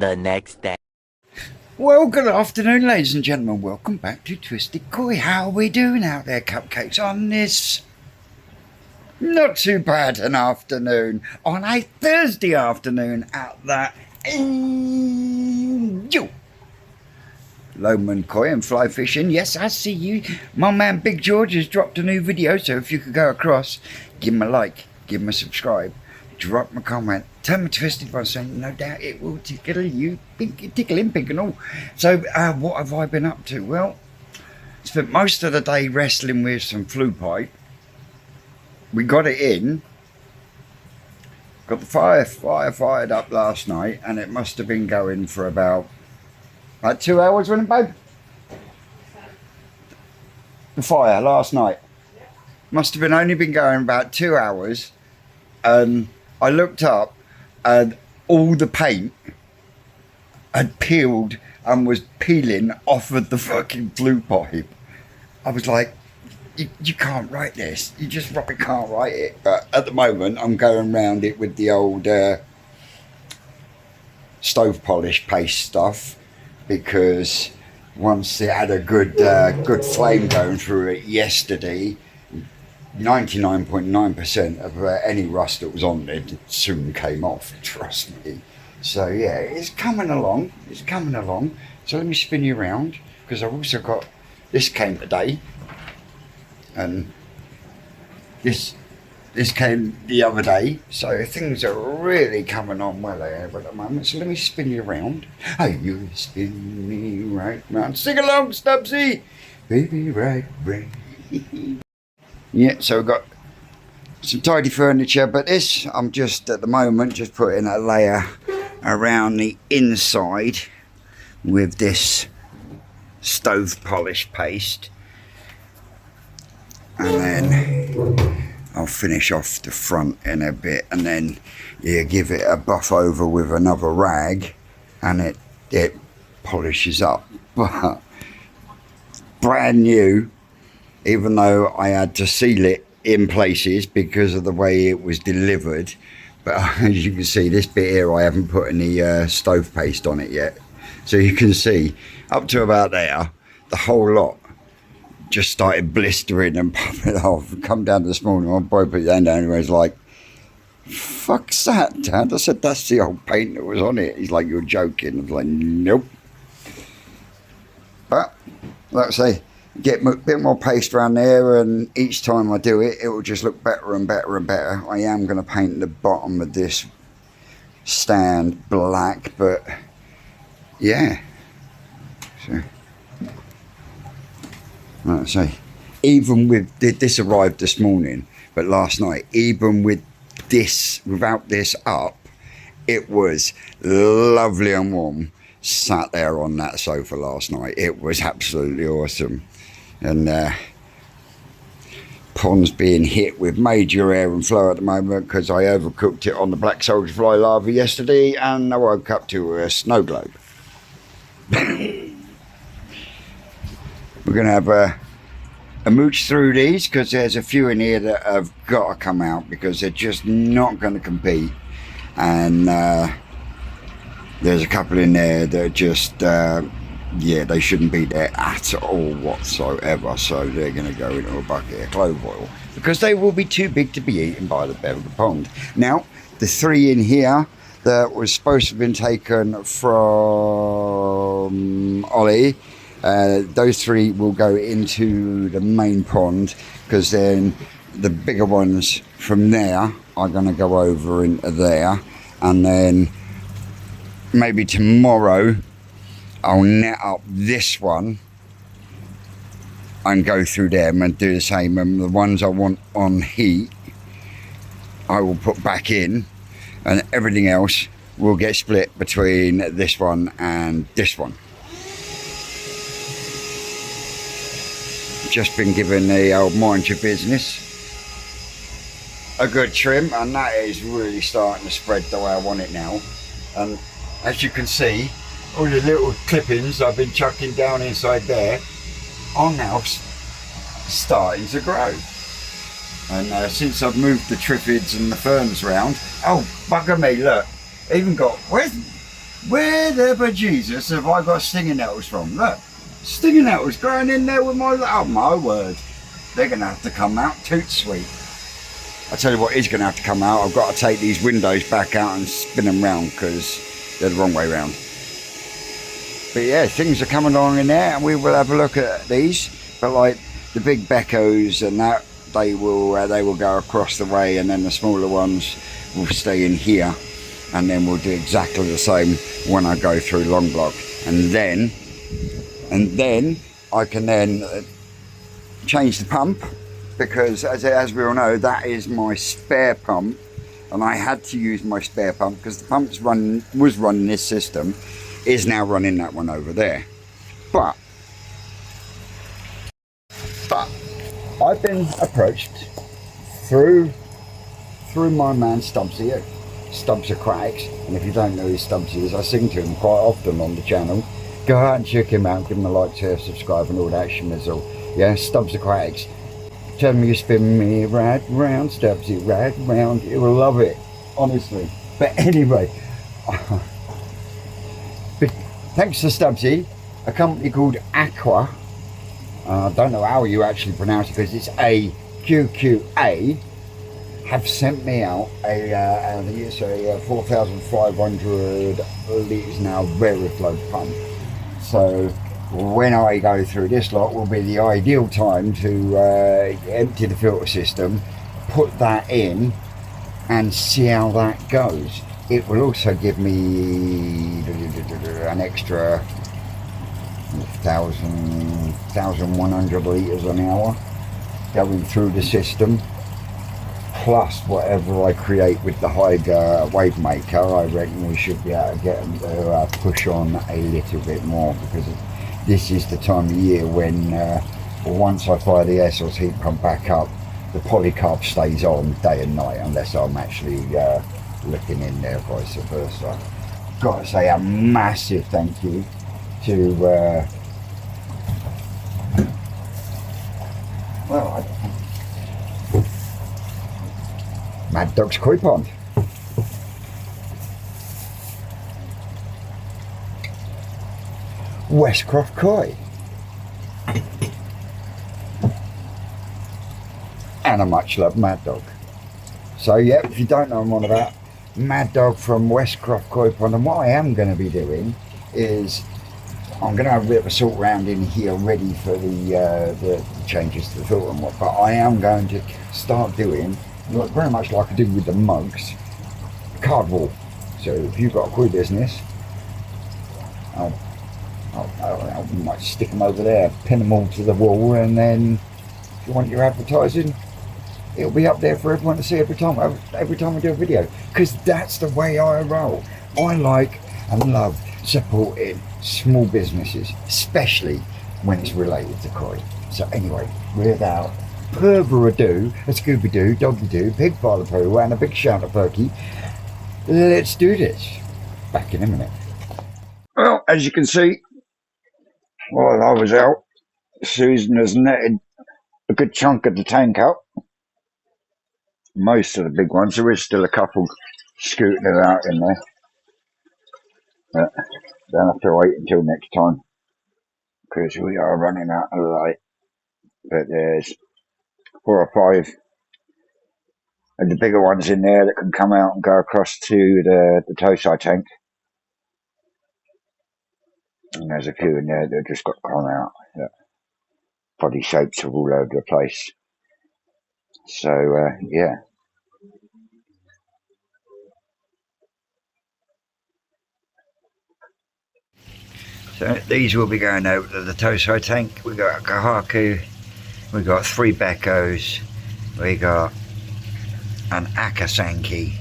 the next day. Well, good afternoon, ladies and gentlemen. Welcome back to Twisted Koi. How are we doing out there, cupcakes, on this not too bad an afternoon, on a Thursday afternoon out there in you. Lowman Koi and fly fishing. Yes, I see you. My man Big George has dropped a new video, so if you could go across, give him a like, give him a subscribe, drop him a comment, tell me Twisted by saying no doubt it will tickle you, tickle him pink and all. So what have I been up to? Well, spent most of the day wrestling with some flue pipe. We got it in, got the fire fired up last night, and it must have been going for about 2 hours, wasn't it, babe? The fire last night must have only been going about 2 hours, and I looked up and all the paint had peeled and was peeling off of the fucking flue pipe. I was like, you can't write this. You just can't write it. But at the moment, I'm going round it with the old stove polish paste stuff, because once it had a good flame going through it yesterday, 99.9% of any rust that was on it soon came off, trust me. So yeah, it's coming along, So let me spin you around, because I've also got, this came today, and this came the other day, so things are really coming on well here at the moment. So let me spin you around. Oh, you spin me right round. Sing along, Stubbsy, baby, right. Yeah, so we've got some tidy furniture, but this, I'm just at the moment just putting a layer around the inside with this stove polish paste, and then I'll finish off the front in a bit, and then you give it a buff over with another rag, and it polishes up. But brand new, even though I had to seal it in places because of the way it was delivered. But as you can see, this bit here, I haven't put any stove paste on it yet. So you can see up to about there, the whole lot just started blistering and popping off. Come down this morning, my boy put his hand down and he was like, "Fuck's that, Dad?" I said, "That's the old paint that was on it." He's like, "You're joking." I was like, "Nope." But like I say, get a bit more paste around there, and each time I do it, it will just look better and better and better. I am going to paint the bottom of this stand black, but yeah. So, like I say, even with this arrived this morning, but last night, even with this, without this up, it was lovely and warm. Sat there on that sofa last night. It was absolutely awesome. And pond's being hit with major air and flow at the moment because I overcooked it on the black soldier fly larva yesterday, and I woke up to a snow globe. We're going to have a mooch through these, because there's a few in here that have got to come out because they're just not going to compete. And there's a couple in there that are just, yeah, they shouldn't be there at all whatsoever. So they're going to go into a bucket of clove oil because they will be too big to be eaten by the bed of the pond. Now, the 3 in here that was supposed to have been taken from Ollie, those 3 will go into the main pond, because then the bigger ones from there are going to go over into there, and then maybe tomorrow I'll net up this one and go through them and do the same, and the ones I want on heat I will put back in, and everything else will get split between this one and this one. Just been given the old mind your business a good trim, and that is really starting to spread the way I want it now. And as you can see, all the little clippings I've been chucking down inside there are now starting to grow. And since I've moved the triffids and the ferns round, oh bugger me, look, even got, Where the bejesus have I got stinging nettles from? Look, stinging nettles growing in there with my, oh my word. They're going to have to come out toot sweet. I tell you what is going to have to come out. I've got to take these windows back out and spin them round because they're the wrong way round. But yeah, things are coming along in there, and we will have a look at these. But like the big Beckos and that, they will go across the way, and then the smaller ones will stay in here, and then we'll do exactly the same when I go through long block, and then I can then change the pump, because as we all know, that is my spare pump, and I had to use my spare pump because the pump was running this system, is now running that one over there. But I've been approached through my man Stubbsy, Stubbs Aquatics, and if you don't know who Stubbsy is, I sing to him quite often on the channel. Go out and check him out, give him a like, share, subscribe and all that schmizzle. Yeah, Stubbs Aquatics. Tell me you spin me right round, Stubbsy, right round. You will love it, honestly. But anyway, thanks to Stubbsy, a company called Aqua, I don't know how you actually pronounce it because it's AQQA, have sent me out a 4,500 litres now Veriflow pump. So when I go through this lot will be the ideal time to empty the filter system, put that in and see how that goes. It will also give me an extra 1,100 litres an hour going through the system, plus whatever I create with the Hyger wave maker. I reckon we should be able to get them to push on a little bit more, because this is the time of year when once I fire the air source heat pump back up, the polycarb stays on day and night unless I'm actually looking in there, vice versa. Got to say a massive thank you to Mad Dog's Koi Pond. Westcroft Koi. And a much loved Mad Dog. So yeah, if you don't know what I'm on about, Mad Dog from Westcroft Koi Pond. And what I am going to be doing is I'm going to have a bit of a sort round in here ready for the changes to the filter and what, but I am going to start doing, very much like I did with the mugs, card wall. So if you've got a koi business, I might stick them over there, pin them all to the wall, and then if you want your advertising, it'll be up there for everyone to see every time we do a video, because that's the way I roll. I like and love supporting small businesses, especially when it's related to koi. So anyway, without further ado, a Scooby-Doo, Doggy-Doo, Pig Father Poo, and a big shout of Perky, let's do this. Back in a minute. Well, as you can see, while I was out, Susan has netted a good chunk of the tank out. Most of the big ones. There is still a couple scooting out in there. But don't have to wait until next time, because we are running out of light. But there's 4 or 5 of the bigger ones in there that can come out and go across to the Tosai tank. And there's a few in there that just got come out. Yeah. Body shapes are all over the place. So, yeah. So these will be going over to the Tosai tank. We got a Kahaku, we got 3 Beckos, we got an Akasanki,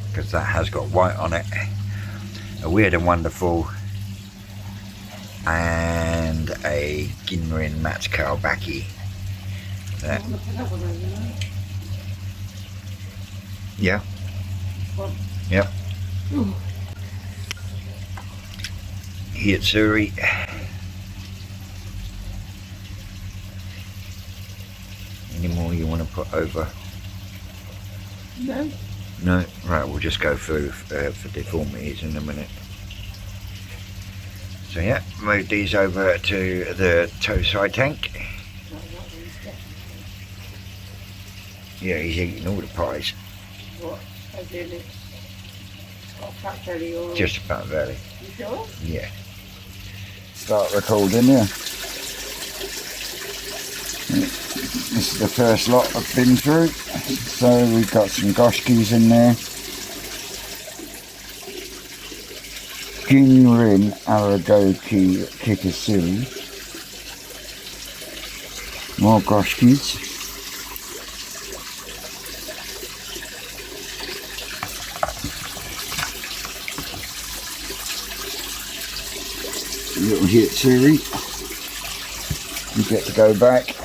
because that has got white on it, a Weird and Wonderful, and a Greenery Matsukaobaki. Yeah. Yep. Hitsuri. Any more you want to put over? No. No? Right, we'll just go through for deformities in a minute. So yeah, move these over to the toe side tank. Yeah, he's eating all the pies. What? As in it's got a fat belly or? Just a fat belly. You sure? Yeah. Start recording, yeah. This is the first lot I've been through. So we've got some goshkis in there. Greenery, Aragoki, Kikasiri. More goshkis. Little hit Siri. You get to go back.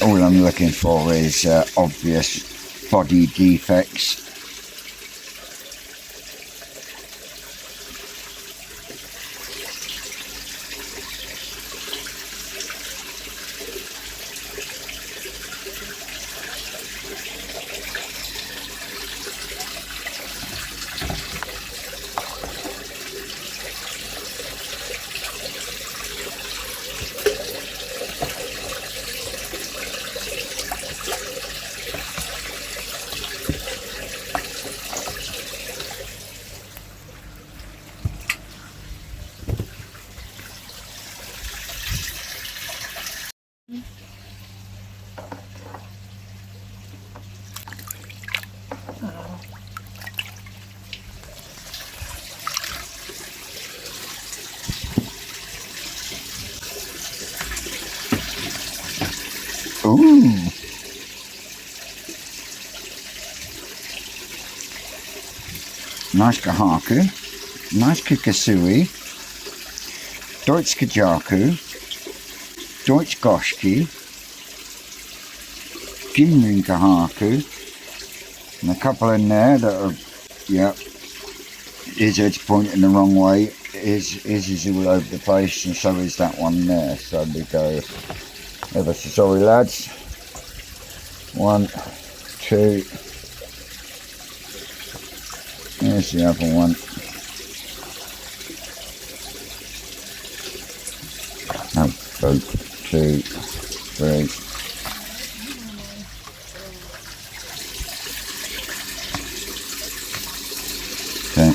All I'm looking for is obvious body defects. Ooh. Nice Kahaku, nice Kikasui, Deutsch Kajaku, Deutsch Goshki, Ginrin Kahaku, and a couple in there that are, yeah, his head's pointing the wrong way, his is all over the place, and so is that one there. So we go, ever so sorry lads, 1, 2, there's the other one. No, 2, 3. Okay.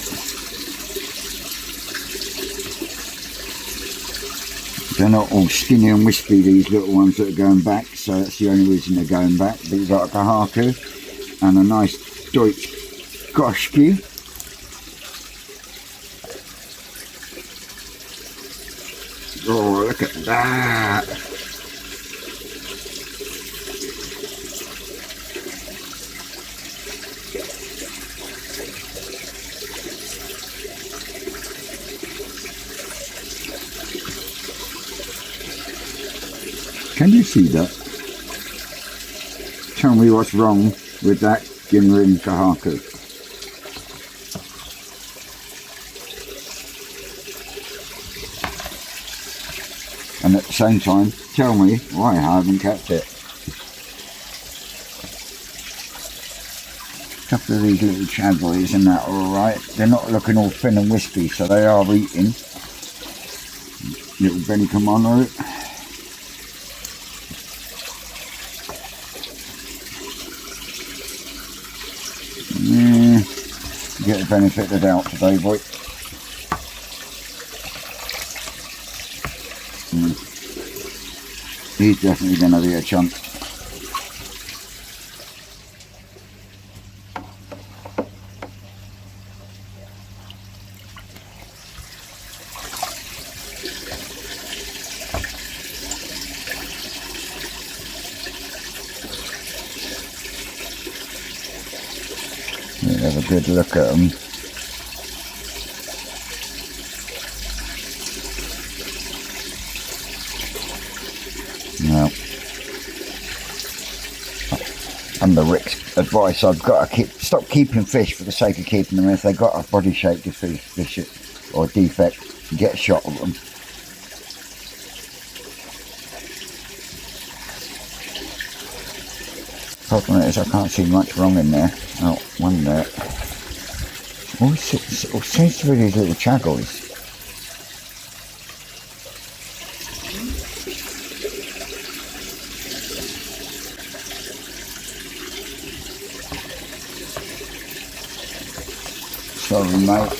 They're not all skinny and wispy, these little ones that are going back, so that's the only reason they're going back. But you've got a Kahaku and a nice Deutsch Goshki. Oh, look at that! Can you see that? Tell me what's wrong with that Ginrin Kahaku. And at the same time, tell me why I haven't kept it. A couple of these little chad boys and that are alright. They're not looking all thin and wispy, so they are eating. Little Benny Kimono. Yeah, get the benefit of the doubt today, boy. He's definitely going to be a chump. Have a good look at them. advice. I've got to stop keeping fish for the sake of keeping them. If they've got a body shape defect or defect, you get a shot of them. Problem is, I can't see much wrong in there. Oh, one there. All seems to be these little chaggoys. Sorry, mate.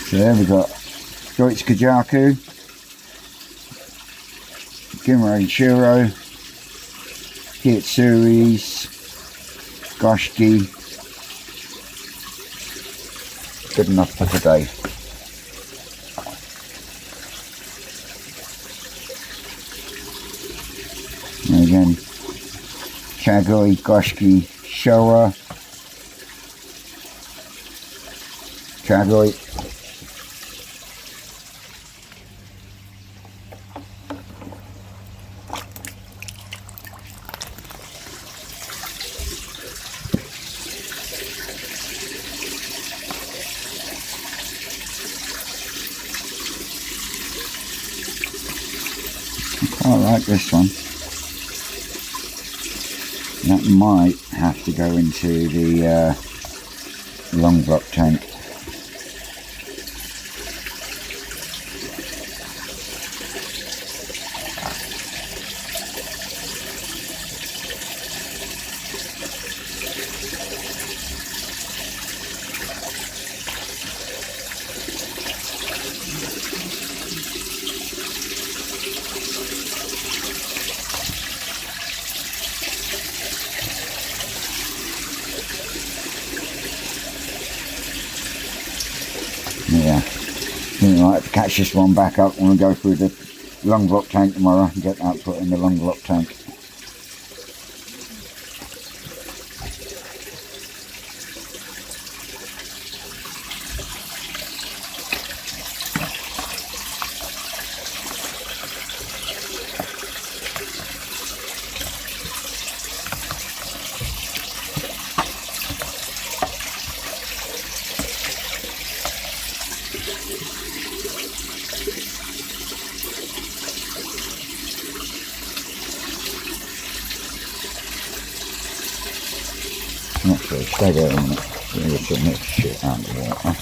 So there we got Deutsch Kajaku, Greenery Shiro, Kitsuris, Goshki. Good enough for today. And again, Chagoi, Goshki, Showa, Chagoi. I like this one. That might have to go into the long block tank. Yeah, I think I might have to catch this one back up when we go through the long block tank tomorrow and get that put in the long block tank. Not sure, stay there a minute. We'll get some mixed shit out of the water.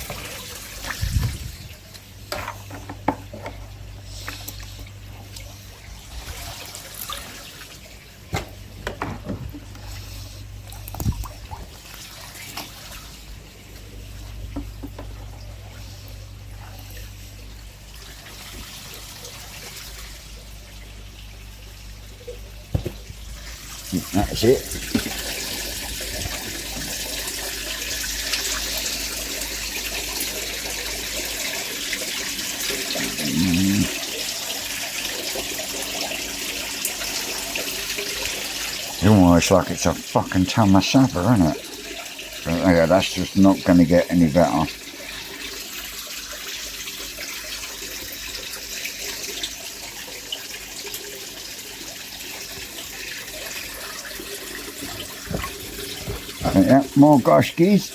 That's it. It's almost like it's a fucking ton of supper, isn't it? But yeah, that's just not going to get any better. Yeah, more goshkis.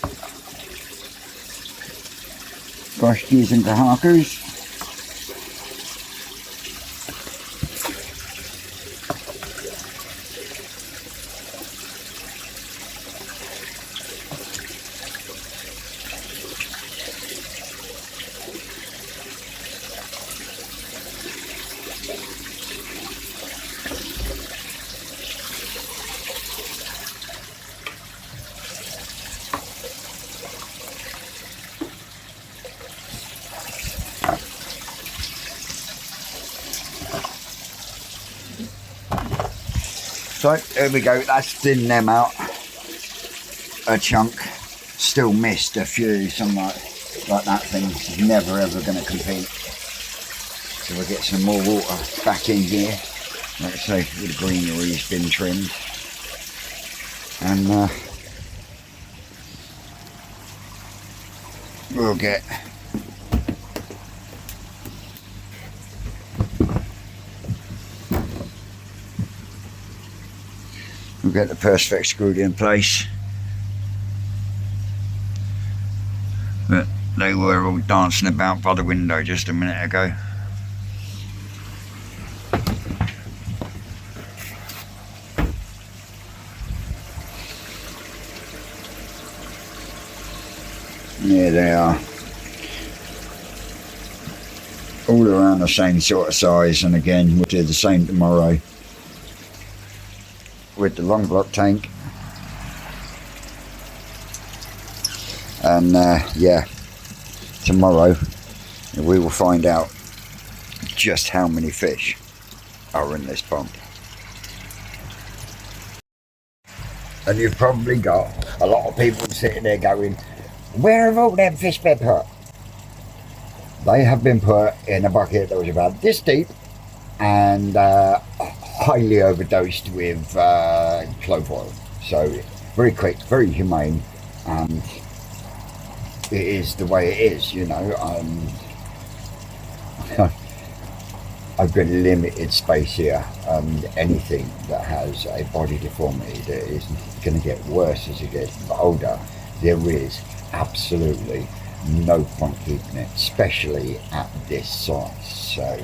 Goshkis and kahakus. So there we go, that's thinned them out a chunk. Still missed a few, some like that thing's never ever going to compete. So we'll get some more water back in here. Like I say, all the greenery's been trimmed. And we'll get the perspex screwed in place. But they were all dancing about by the window just a minute ago. Yeah, they are. All around the same sort of size, and again we'll do the same tomorrow with the long block tank. And yeah, tomorrow we will find out just how many fish are in this pond. And you've probably got a lot of people sitting there going, where have all them fish been put? They have been put in a bucket that was about this deep and highly overdosed with clove oil. So very quick, very humane, and it is the way it is, you know. I've got limited space here, and anything that has a body deformity that is going to get worse as it gets older, there is absolutely no point keeping it, especially at this size. So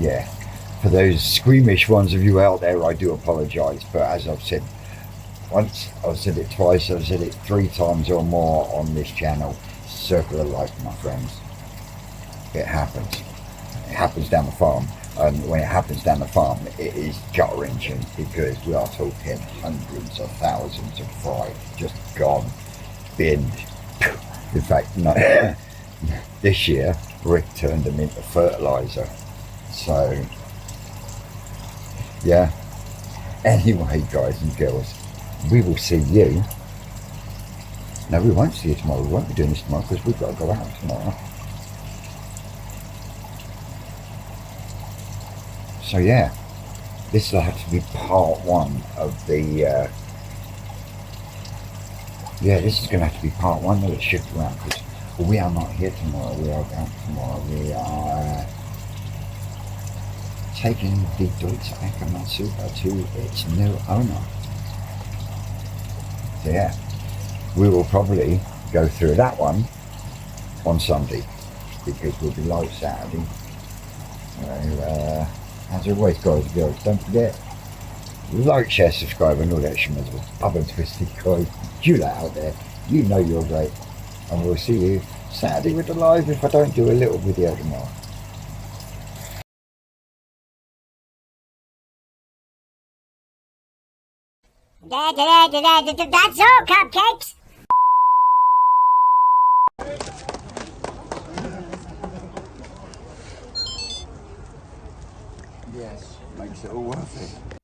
yeah, for those squeamish ones of you out there, I do apologise, but as I've said once, I've said it twice, I've said it 3 times or more on this channel, circle of life, my friends. It happens down the farm, and when it happens down the farm, it is gut-wrenching, because we are talking hundreds of thousands of fry just gone, binned. In fact, no, this year Rick turned them into fertiliser. So yeah, anyway, guys and girls, we will see you. No, we won't see you tomorrow. We won't be doing this tomorrow because we've got to go out tomorrow. So yeah, this will have to be part 1 of the yeah, this is going to have to be part 1 of the shift around, because we are not here tomorrow. We are out tomorrow. We are taking the Deutsche Ackermann-Super to its new owner. So yeah, we will probably go through that one on Sunday, because we'll be live Saturday. So as always, guys and girls, don't forget, like, share, subscribe, and all that schmizzle. Other twisted guys, you lot out there, you know you're great, and we'll see you Saturday with the live if I don't do a little video tomorrow. That's all, cupcakes. Yes, makes it all worth it.